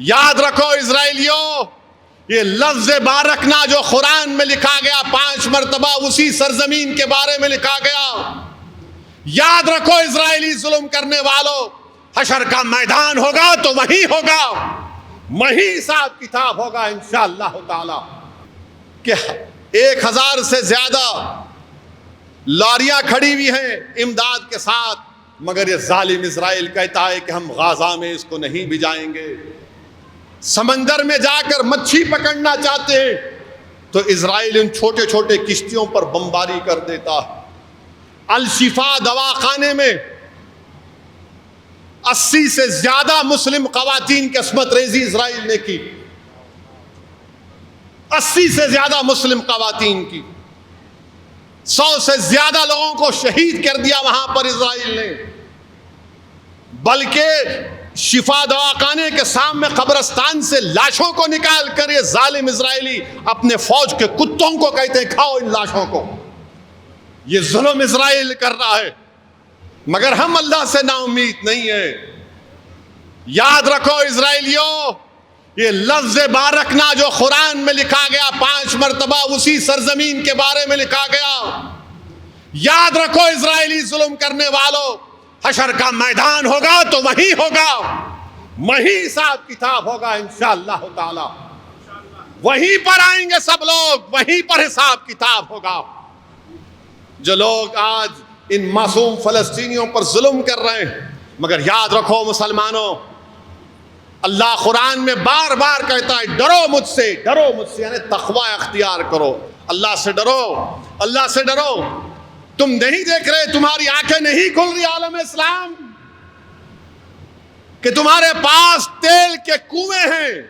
یاد رکھو اسرائیلیوں، یہ لفظ بارکنا جو قرآن میں لکھا گیا 5 مرتبہ اسی سرزمین کے بارے میں لکھا گیا. یاد رکھو اسرائیلی ظلم کرنے والوں، حشر کا میدان ہوگا تو وہیں ہوگا، وہیں حساب کتاب ہوگا انشاءاللہ تعالی. کہ 1000 سے زیادہ لاریاں کھڑی ہوئی ہیں امداد کے ساتھ، مگر یہ ظالم اسرائیل کہتا ہے کہ ہم غازہ میں اس کو نہیں بھجائیں گے. سمندر میں جا کر مچھی پکڑنا چاہتے ہیں تو اسرائیل ان چھوٹے چھوٹے کشتیوں پر بمباری کر دیتا ہے. الشفا دواخانے میں 80 سے زیادہ مسلم خواتین کی عصمت ریزی اسرائیل نے کی. 80 سے زیادہ مسلم خواتین کی، 100 سے زیادہ لوگوں کو شہید کر دیا وہاں پر اسرائیل نے. بلکہ شفا دواخانے کے سامنے قبرستان سے لاشوں کو نکال کر یہ ظالم اسرائیلی اپنے فوج کے کتوں کو کہتے ہیں کھاؤ ان لاشوں کو. یہ ظلم اسرائیل کر رہا ہے، مگر ہم اللہ سے نا امید نہیں ہے. یاد رکھو اسرائیلیوں، یہ لفظ بارکنا جو قرآن میں لکھا گیا 5 مرتبہ اسی سرزمین کے بارے میں لکھا گیا. یاد رکھو اسرائیلی ظلم کرنے والوں، حشر کا میدان ہوگا تو وہیں ہوگا، وہیں حساب کتاب ہوگا انشاءاللہ تعالی. وہیں پر آئیں گے سب لوگ، وہیں پر حساب کتاب ہوگا. جو لوگ آج ان معصوم فلسطینیوں پر ظلم کر رہے ہیں، مگر یاد رکھو مسلمانوں، اللہ قرآن میں بار بار کہتا ہے ڈرو مجھ سے، ڈرو مجھ سے، یعنی تقوی اختیار کرو، اللہ سے ڈرو، اللہ سے ڈرو. تم نہیں دیکھ رہے، تمہاری آنکھیں نہیں کھل رہی عالم اسلام کہ تمہارے پاس تیل کے کنویں ہیں،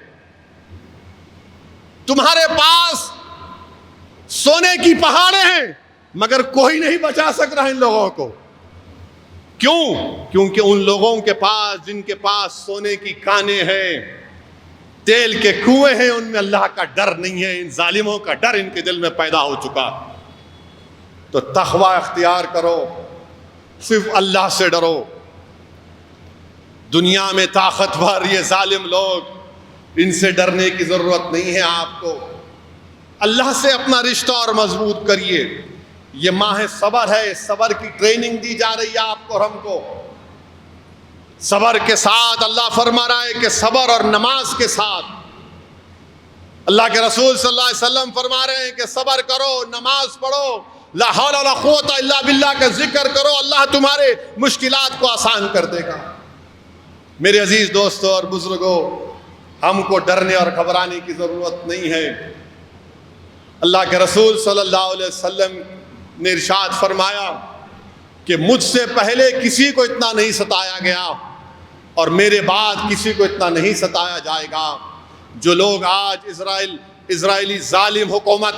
تمہارے پاس سونے کی پہاڑیں ہیں، مگر کوئی نہیں بچا سک رہا ان لوگوں کو. کیوں؟ کیونکہ ان لوگوں کے پاس جن کے پاس سونے کی کانیں ہیں، تیل کے کنویں ہیں، ان میں اللہ کا ڈر نہیں ہے. ان ظالموں کا ڈر ان کے دل میں پیدا ہو چکا. تو تقوی اختیار کرو، صرف اللہ سے ڈرو. دنیا میں طاقتور یہ ظالم لوگ، ان سے ڈرنے کی ضرورت نہیں ہے آپ کو. اللہ سے اپنا رشتہ اور مضبوط کریے. یہ ماہ صبر ہے، صبر کی ٹریننگ دی جا رہی ہے آپ کو اور ہم کو. صبر کے ساتھ اللہ فرما رہا ہے کہ صبر اور نماز کے ساتھ. اللہ کے رسول صلی اللہ علیہ وسلم فرما رہے ہیں کہ صبر کرو، نماز پڑھو، لا حول ولا قوت الا باللہ کا ذکر کرو، اللہ تمہارے مشکلات کو آسان کر دے گا. میرے عزیز دوستوں اور بزرگوں، ہم کو ڈرنے اور گھبرانے کی ضرورت نہیں ہے. اللہ کے رسول صلی اللہ علیہ وسلم نے ارشاد فرمایا کہ مجھ سے پہلے کسی کو اتنا نہیں ستایا گیا اور میرے بعد کسی کو اتنا نہیں ستایا جائے گا. جو لوگ آج اسرائیلی ظالم حکومت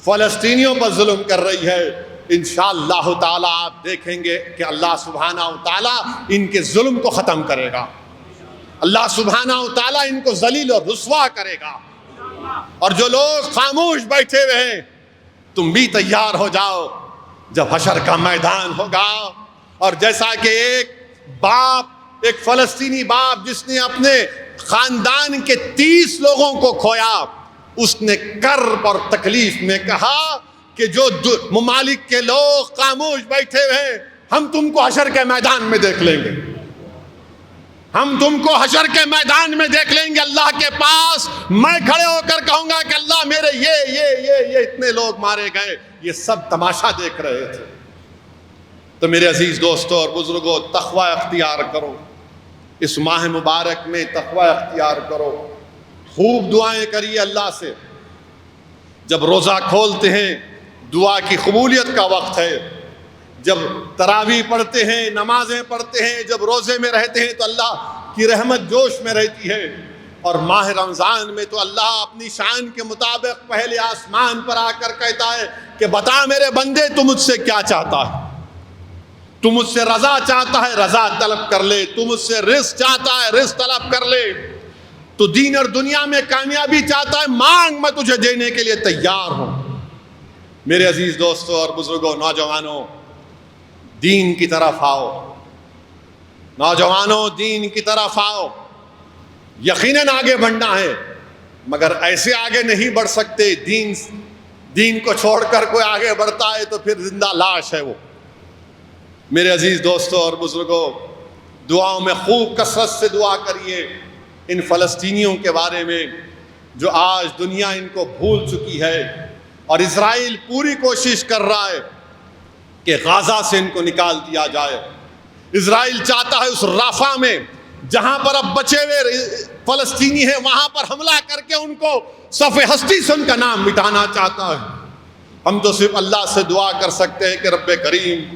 فلسطینیوں پر ظلم کر رہی ہے، انشاءاللہ تعالی آپ دیکھیں گے کہ اللہ سبحانہ و تعالی ان کے ظلم کو ختم کرے گا. اللہ سبحانہ و تعالی ان کو ذلیل اور رسوا کرے گا. اور جو لوگ خاموش بیٹھے ہوئے ہیں، تم بھی تیار ہو جاؤ جب حشر کا میدان ہوگا. اور جیسا کہ ایک فلسطینی باپ جس نے اپنے خاندان کے 30 لوگوں کو کھویا، اس نے کرب اور تکلیف میں کہا کہ جو ممالک کے لوگ خاموش بیٹھے ہوئے، ہم تم کو حشر کے میدان میں دیکھ لیں گے، ہم تم کو حشر کے میدان میں دیکھ لیں گے. اللہ کے پاس میں کھڑے ہو کر کہوں گا کہ اللہ میرے یہ اتنے لوگ مارے گئے، یہ سب تماشا دیکھ رہے تھے. تو میرے عزیز دوستوں اور بزرگوں، تقوی اختیار کرو. اس ماہ مبارک میں تقوی اختیار کرو. خوب دعائیں کریے اللہ سے. جب روزہ کھولتے ہیں دعا کی قبولیت کا وقت ہے. جب تراویح پڑھتے ہیں، نمازیں پڑھتے ہیں، جب روزے میں رہتے ہیں تو اللہ کی رحمت جوش میں رہتی ہے. اور ماہ رمضان میں تو اللہ اپنی شان کے مطابق پہلے آسمان پر آ کر کہتا ہے کہ بتا میرے بندے تو مجھ سے کیا چاہتا ہے. تو مجھ سے رضا چاہتا ہے، رضا طلب کر لے. تو مجھ سے رزق چاہتا ہے، رزق طلب کر لے. تو دین اور دنیا میں کامیابی چاہتا ہے، مانگ، میں تجھے دینے کے لیے تیار ہوں. میرے عزیز دوستوں اور بزرگوں، نوجوانوں، دین کی طرف آؤ. نوجوانوں، دین کی طرف آؤ. یقیناً آگے بڑھنا ہے، مگر ایسے آگے نہیں بڑھ سکتے۔ دین کو چھوڑ کر کوئی آگے بڑھتا ہے تو پھر زندہ لاش ہے وہ۔ میرے عزیز دوستوں اور بزرگوں، دعاؤں میں خوب کثرت سے دعا کریے ان فلسطینیوں کے بارے میں جو آج دنیا ان کو بھول چکی ہے، اور اسرائیل پوری کوشش کر رہا ہے کہ غازہ سے ان کو نکال دیا جائے۔ اسرائیل چاہتا ہے اس رافع میں جہاں پر اب بچے ہوئے فلسطینی ہیں وہاں پر حملہ کر کے ان کو صف ہستی سے ان کا نام مٹانا چاہتا ہے۔ ہم تو صرف اللہ سے دعا کر سکتے ہیں کہ رب کریم،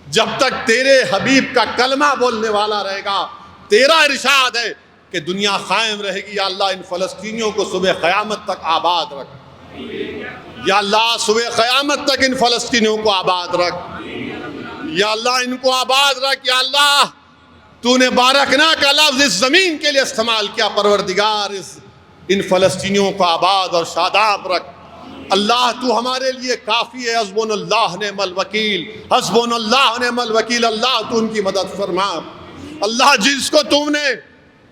جب تک تیرے حبیب کا کلمہ بولنے والا رہے گا، تیرا ارشاد ہے کہ دنیا قائم رہے گی، یا اللہ ان فلسطینیوں کو صبح قیامت تک آباد رکھ۔ یا اللہ صبح قیامت تک ان فلسطینیوں کو آباد رکھ۔ یا اللہ ان کو آباد رکھ۔ یا اللہ تو نے بارکنا کا لفظ اس زمین کے لیے استعمال کیا، پروردگار ان فلسطینیوں کو آباد اور شاداب رکھ۔ اللہ تو ہمارے لیے کافی ہے، حسبنا اللہ نعم الوکیل، حسبنا اللہ نعم الوکیل۔ اللہ تو ان کی مدد فرما۔ اللہ جس کو تم نے،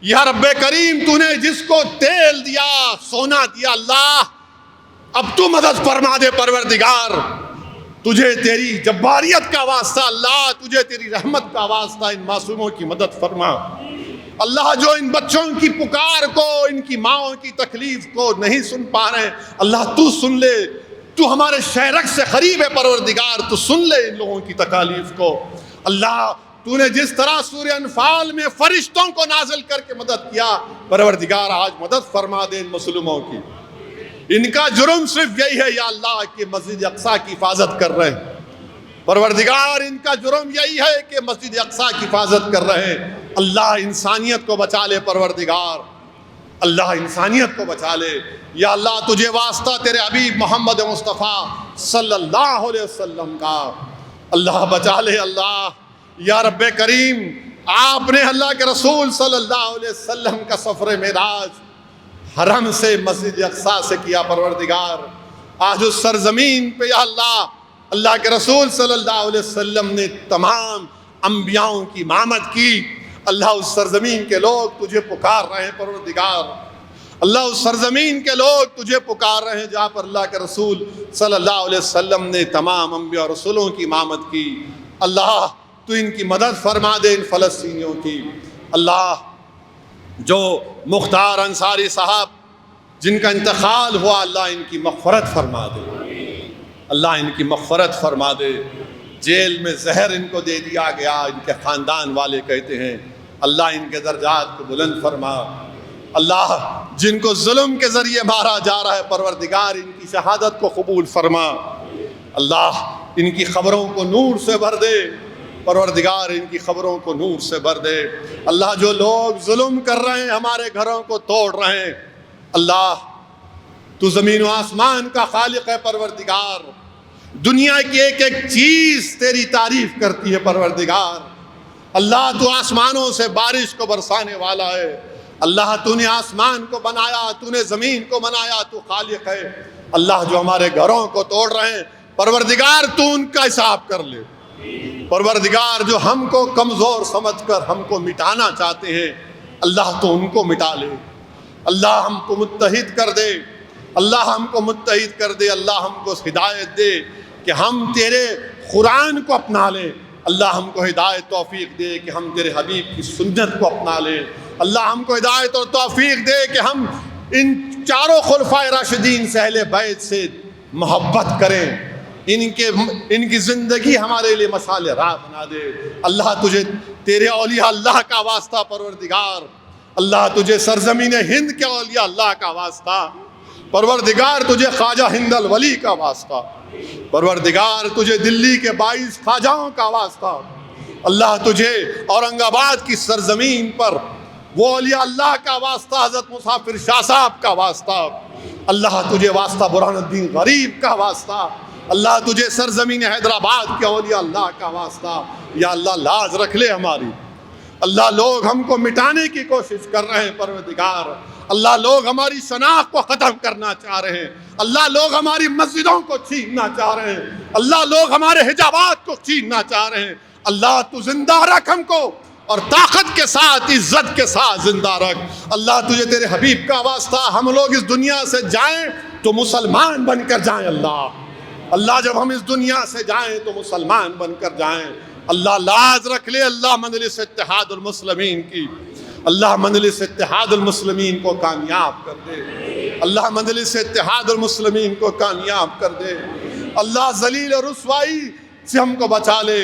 یا رب کریم تو نے جس کو تیل دیا، سونا دیا، اللہ اب تو مدد فرما دے پروردگار۔ تجھے تیری جباریت کا واسطہ اللہ، تجھے تیری رحمت کا واسطہ ان معصوموں کی مدد فرما۔ اللہ جو ان بچوں کی پکار کو، ان کی ماؤں کی تکلیف کو نہیں سن پا رہے ہیں، اللہ تو سن لے۔ تو ہمارے شہرک سے قریب ہے پروردگار، تو سن لے ان لوگوں کی تکالیف کو۔ اللہ تو نے جس طرح سورہ انفال میں فرشتوں کو نازل کر کے مدد کیا، پروردگار آج مدد فرما دے ان مظلوموں کی۔ ان کا جرم صرف یہی ہے یا اللہ کہ مسجد اقصیٰ کی حفاظت کر رہے ہیں۔ پروردگار ان کا جرم یہی ہے کہ مسجد اقصیٰ کی حفاظت کر رہے ہیں۔ اللہ انسانیت کو بچا لے پروردگار، اللہ انسانیت کو بچا لے۔ یا اللہ تجھے واسطہ تیرے حبیب محمد مصطفیٰ صلی اللہ علیہ وسلم کا، اللہ بچا لے۔ اللہ یا رب کریم، آپ نے اللہ کے رسول صلی اللہ علیہ وسلم کا سفر معراج حرم سے مسجد اقصیٰ سے کیا، پروردگار آج اس سرزمین پہ یا اللہ، اللہ کے رسول صلی اللہ علیہ وسلم نے تمام انبیاؤں کی امامت کی۔ اللہ اس سرزمین کے لوگ تجھے پکار رہے ہیں پروردگار، اللہ اس سرزمین کے لوگ تجھے پکار رہے ہیں جہاں پر اللہ کے رسول صلی اللہ علیہ وسلم نے تمام انبیاء اور رسولوں کی امامت کی۔ اللہ تو ان کی مدد فرما دے ان فلسطینیوں کی۔ اللہ جو مختار انصاری صاحب جن کا انتقال ہوا، اللہ ان کی مغفرت فرما دے، اللہ ان کی مغفرت فرما دے۔ جیل میں زہر ان کو دے دیا گیا، ان کے خاندان والے کہتے ہیں اللہ ان کے درجات کو بلند فرما۔ اللہ جن کو ظلم کے ذریعے مارا جا رہا ہے، پروردگار ان کی شہادت کو قبول فرما۔ اللہ ان کی خبروں کو نور سے بھر دے، پروردگار ان کی خبروں کو نور سے بھر دے۔ اللہ جو لوگ ظلم کر رہے ہیں، ہمارے گھروں کو توڑ رہے ہیں، اللہ تو زمین و آسمان کا خالق ہے پروردگار، دنیا کی ایک ایک چیز تیری تعریف کرتی ہے پروردگار۔ اللہ تو آسمانوں سے بارش کو برسانے والا ہے، اللہ تو نے آسمان کو بنایا، تو نے زمین کو بنایا، تو خالق ہے۔ اللہ جو ہمارے گھروں کو توڑ رہے ہیں، پروردگار تو ان کا حساب کر لے۔ پروردگار جو ہم کو کمزور سمجھ کر ہم کو مٹانا چاہتے ہیں، اللہ تو ان کو مٹا لے۔ اللہ ہم کو متحد کر دے، اللہ ہم کو متحد کر دے، اللہ ہم کو ہدایت دے کہ ہم تیرے قرآن کو اپنا لیں۔ اللہ ہم کو ہدایت توفیق دے کہ ہم تیرے حبیب کی سنت کو اپنا لیں۔ اللہ ہم کو ہدایت اور توفیق دے کہ ہم ان چاروں خلفائے راشدین سے، اہل بیت سے محبت کریں، ان کی زندگی ہمارے لیے مشعل راہ بنا دے۔ اللہ تجھے تیرے اولیاء اللہ کا واسطہ پروردگار، اللہ تجھے سرزمین ہند کے اولیاء اللہ کا واسطہ، پروردگار تجھے خواجہ ہند الولی کا واسطہ، پروردگار تجھے دلی کے 22 خواجہوں کا واسطہ، اللہ تجھے اورنگ آباد کی سرزمین پر وہ اولیاء اللہ کا واسطہ، حضرت مسافر شاہ صاحب کا واسطہ، اللہ تجھے واسطہ برہان الدین غریب کا واسطہ، اللہ تجھے سرزمین حیدرآباد کے اولیاء اللہ کا واسطہ۔ یا اللہ لاز رکھ لے ہماری۔ اللہ لوگ ہم کو مٹانے کی کوشش کر رہے ہیں پروردگار، اللہ لوگ ہماری شناخت کو ختم کرنا چاہ رہے ہیں، اللہ لوگ ہماری مسجدوں کو چھیننا چاہ رہے ہیں، اللہ لوگ ہمارے حجابات کو چھیننا چاہ رہے ہیں۔ اللہ تو زندہ رکھ ہم کو، اور طاقت کے ساتھ عزت کے ساتھ زندہ رکھ۔ اللہ تجھے تیرے حبیب کا واسطہ ہم لوگ اس دنیا سے جائیں تو مسلمان بن کر جائیں۔ اللہ جب ہم اس دنیا سے جائیں تو مسلمان بن کر جائیں۔ اللہ لاز رکھ لے اللہ مجلس اتحاد المسلمین کی، اللہ مجلس اتحاد المسلمین کو کامیاب کر دے، اللہ مجلس اتحاد المسلمین کو کامیاب کر دے، اللہ ذلیل اور رسوائی سے ہم کو بچا لے۔